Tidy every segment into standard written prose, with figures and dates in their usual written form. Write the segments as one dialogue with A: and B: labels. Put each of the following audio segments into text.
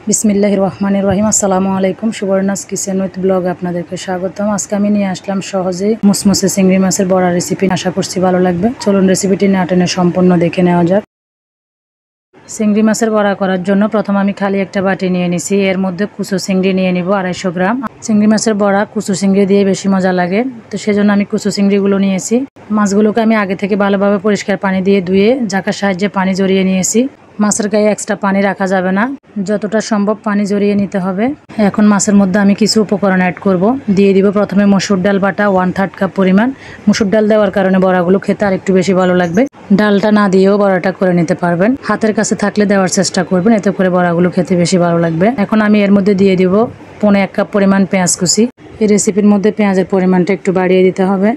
A: বিসমিল্লাহির রহমানির রহিম। আসসালামু আলাইকুম। সুবর্ণাস কিচেন উইথ ব্লগ আপনাদেরকে স্বাগতম। আজকে আমি নিয়ে আসলাম সহজেই মুসমুসে চিংড়ি মাছের বড়া রেসিপি। আশা করছি ভালো লাগবে। চলুন রেসিপিটি না টেনে সম্পূর্ণ দেখে নেওয়া যাক। চিংড়ি মাছের বড়া করার জন্য প্রথম আমি খালি একটা বাটি নিয়ে নিছি। এর মধ্যে কুচো চিংড়ি নিয়ে নিব 250 গ্রাম। চিংড়ি মাছের বড়া কুচো চিংড়ি দিয়ে বেশি মজা লাগে, তো সেজন্য আমি কুচো চিংড়িগুলো নিয়েছি। মাছগুলোকে আমি আগে থেকে ভালোভাবে পরিষ্কার পানি দিয়ে ধুয়ে ঝাঁকার সাহায্যে পানি ঝরিয়ে নিয়েছি। মাছের গায়ে এক্সট্রা পানি রাখা যাবে না, যতটা সম্ভব পানি ঝরিয়ে নিতে হবে। এখন মাছের মধ্যে আমি কিছু উপকরণ অ্যাড করব। দিয়ে দিব প্রথমে মসুর ডাল বাটা 1/3 কাপ পরিমাণ। মসুর ডাল দেওয়ার কারণে বড়াগুলো খেতে আর একটু বেশি ভালো লাগবে। ডালটা না দিয়েও বড়াটা করে নিতে পারবেন, হাতের কাছে থাকলে দেওয়ার চেষ্টা করবেন, এতে করে বড়াগুলো খেতে বেশি ভালো লাগবে। এখন আমি এর মধ্যে দিয়ে দিব 1/4 কাপ পরিমাণ পেঁয়াজ কুচি। এই রেসিপির মধ্যে পেঁয়াজের পরিমাণটা একটু বাড়িয়ে দিতে হবে।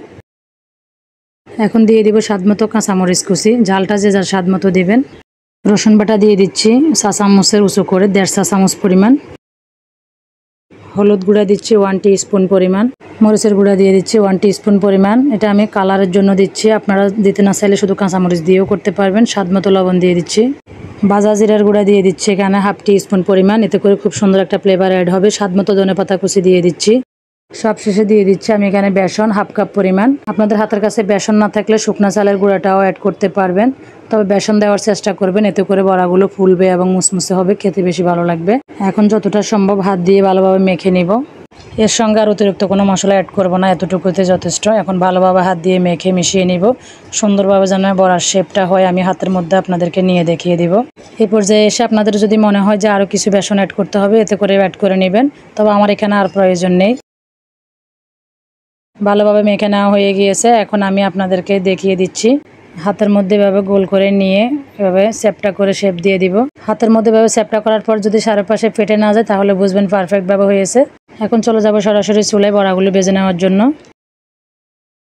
A: এখন দিয়ে দিব স্বাদমতো কাঁচামরিচ কুচি, ঝালটা যে যার স্বাদ মতো দিবেন। রসুন বাটা দিয়ে দিচ্ছি চা চামচের উঁচু করে 1.5 চা চামচ পরিমাণ। হলুদ গুঁড়া দিচ্ছি 1 টিস্পুন পরিমাণ। মরিচের গুঁড়া দিয়ে দিচ্ছি 1 টিস্পুন পরিমাণ। এটা আমি কালারের জন্য দিচ্ছি, আপনারা দিতে না চাইলে শুধু কাঁচামরিচ দিয়েও করতে পারবেন। স্বাদমতো লবণ দিয়ে দিচ্ছি। ভাজা জিরার গুঁড়া দিয়ে দিচ্ছি এখানে 1/2 টিস্পুন পরিমাণ, এতে করে খুব সুন্দর একটা ফ্লেভার অ্যাড হবে। স্বাদমতো ধনেপাতা কুচি দিয়ে দিচ্ছি। সবশেষে দিয়ে দিচ্ছি আমি এখানে বেসন 1/2 কাপ পরিমাণ। আপনাদের হাতের কাছে বেসন না থাকলে শুকনো চালের গুঁড়াটাও অ্যাড করতে পারবেন, তবে বেসন দেওয়ার চেষ্টা করবেন, এতে করে বড়াগুলো ফুলবে এবং মুসমুসে হবে, খেতে বেশি ভালো লাগবে। এখন যতটা সম্ভব হাত দিয়ে ভালোভাবে মেখে নিব। এর সঙ্গে আর অতিরিক্ত কোনো মশলা অ্যাড করব না, এতটুকুতে যথেষ্ট। এখন ভালোভাবে হাত দিয়ে মেখে মিশিয়ে নিব। সুন্দরভাবে যেন বড়ার শেপটা হয় আমি হাতের মধ্যে আপনাদেরকে নিয়ে দেখিয়ে দিব। এই পর্যায়ে এসে আপনাদের যদি মনে হয় যে আরও কিছু বেসন অ্যাড করতে হবে, এতে করে অ্যাড করে নেবেন, তবে আমার এখানে আর প্রয়োজন নেই। ভালোভাবে মেখে নেওয়া হয়ে গিয়েছে। এখন আমি আপনাদেরকে দেখিয়ে দিচ্ছি। হাতের মধ্যে এভাবে গোল করে নিয়ে এভাবে চ্যাপটা করে শেপ দিয়ে দিব। হাতের মধ্যে এভাবে চ্যাপটা করার পর যদি চারপাশে ফেটে না যায় তাহলে বুঝবেন পারফেক্টভাবে হয়েছে। এখন চলে যাব সরাসরি চুলায় বড়াগুলো ভেজে নেওয়ার জন্য।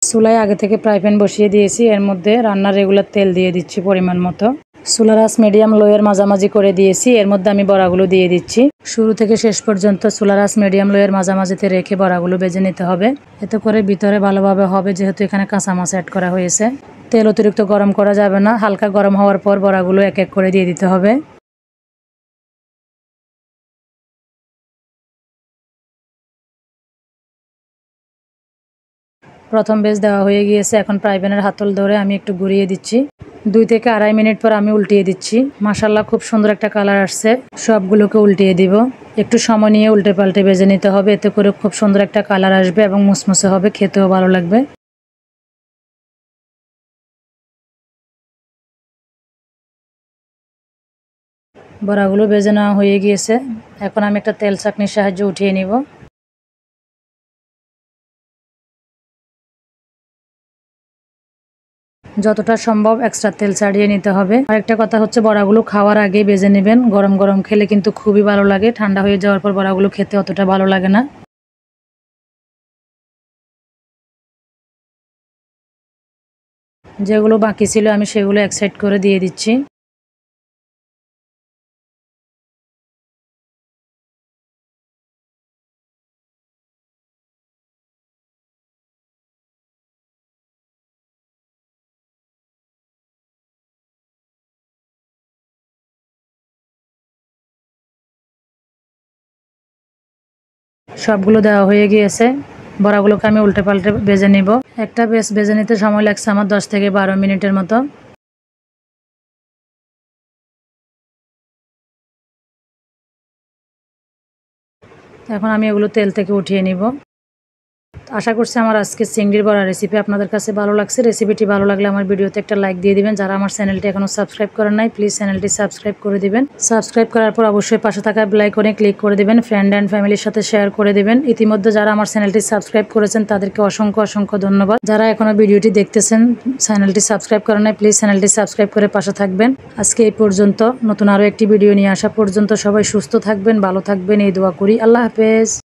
A: চুলায় আগে থেকে ফ্রাই প্যান বসিয়ে দিয়েছি, এর মধ্যে রান্নার রেগুলার তেল দিয়ে দিচ্ছি পরিমাণ মতো। চুলার আঁচ মিডিয়াম লোয়ের মাঝামাঝি করে দিয়েছি। এর মধ্যে আমি বড়াগুলো দিয়ে দিচ্ছি। শুরু থেকে শেষ পর্যন্ত চুলার আঁচ মিডিয়াম লোয়ের মাঝামাঝিতে রেখে বড়াগুলো ভেজে নিতে হবে, এতে করে ভিতরে ভালোভাবে হবে, যেহেতু এখানে কাঁচা মাছ অ্যাড করা হয়েছে। তেল অতিরিক্ত গরম করা যাবে না, হালকা গরম হওয়ার পর বড়াগুলো এক এক করে দিয়ে দিতে হবে। প্রথম বেজ দেওয়া হয়ে গিয়েছে। এখন ফ্রাই প্যানের হাতল ধরে আমি একটু ঘুরিয়ে দিচ্ছি। 2 থেকে 2.5 মিনিট পর আমি উল্টিয়ে দিচ্ছি। মাশাআল্লাহ, খুব সুন্দর একটা কালার আসছে। সবগুলোকে উল্টিয়ে দিব। একটু সময় নিয়ে উল্টে পাল্টে ভেজে নিতে হবে, এতে করে খুব সুন্দর একটা কালার আসবে এবং মুসমুসে হবে, খেতেও ভালো লাগবে। বড়াগুলো ভেজে নেওয়া হয়ে গিয়েছে। এখন আমি একটা তেল চাকনির সাহায্যে উঠিয়ে নিব। যতটা সম্ভব এক্সট্রা তেল ছাড়িয়ে নিতে হবে। আরেকটা কথা হচ্ছে, বড়াগুলো খাওয়ার আগে ভেজে নেবেন। গরম গরম খেলে কিন্তু খুবই ভালো লাগে, ঠান্ডা হয়ে যাওয়ার পর বড়াগুলো খেতে অতটা ভালো লাগে না। যেগুলো বাকি ছিল আমি সেগুলো এক সাইড করে দিয়ে দিচ্ছি। সবগুলো দেওয়া হয়ে গিয়েছে। বড়াগুলোকে আমি উল্টে পাল্টে ভেজে নিব। একটা বেশ ভেজে নিতে সময় লাগছে আমার 10 থেকে 12 মিনিটের মতো। এখন আমি এগুলো তেল থেকে উঠিয়ে নিব। আশা করছি আমার আজকে চিংড়ির বড়া রেসিপি আপনাদের কাছে ভালো লাগছে। রেসিপিটি ভালো লাগলে আমার ভিডিওতে একটা লাইক দিয়ে দিবেন। যারা আমার চ্যানেলটি এখনো সাবস্ক্রাইব করেন নাই, প্লিজ চ্যানেলটি সাবস্ক্রাইব করে দিবেন। সাবস্ক্রাইব করার পর অবশ্যই পাশে থাকা বেল আইকনে ক্লিক করে দিবেন। ফ্রেন্ড অ্যান্ড ফ্যামিলির সাথে শেয়ার করে দিবেন। ইতিমধ্যে যারা আমার চ্যানেলটি সাবস্ক্রাইব করেছেন তাদেরকে অসংখ্য অসংখ্য ধন্যবাদ। যারা এখনো ভিডিওটি দেখতেছেন, চ্যানেলটি সাবস্ক্রাইব করেন নাই, প্লিজ চ্যানেলটি সাবস্ক্রাইব করে পাশে থাকবেন। আজকে এই পর্যন্ত। নতুন আরও একটি ভিডিও নিয়ে আসা পর্যন্ত সবাই সুস্থ থাকবেন, ভালো থাকবেন, এই দোয়া করি। আল্লাহ হাফেজ।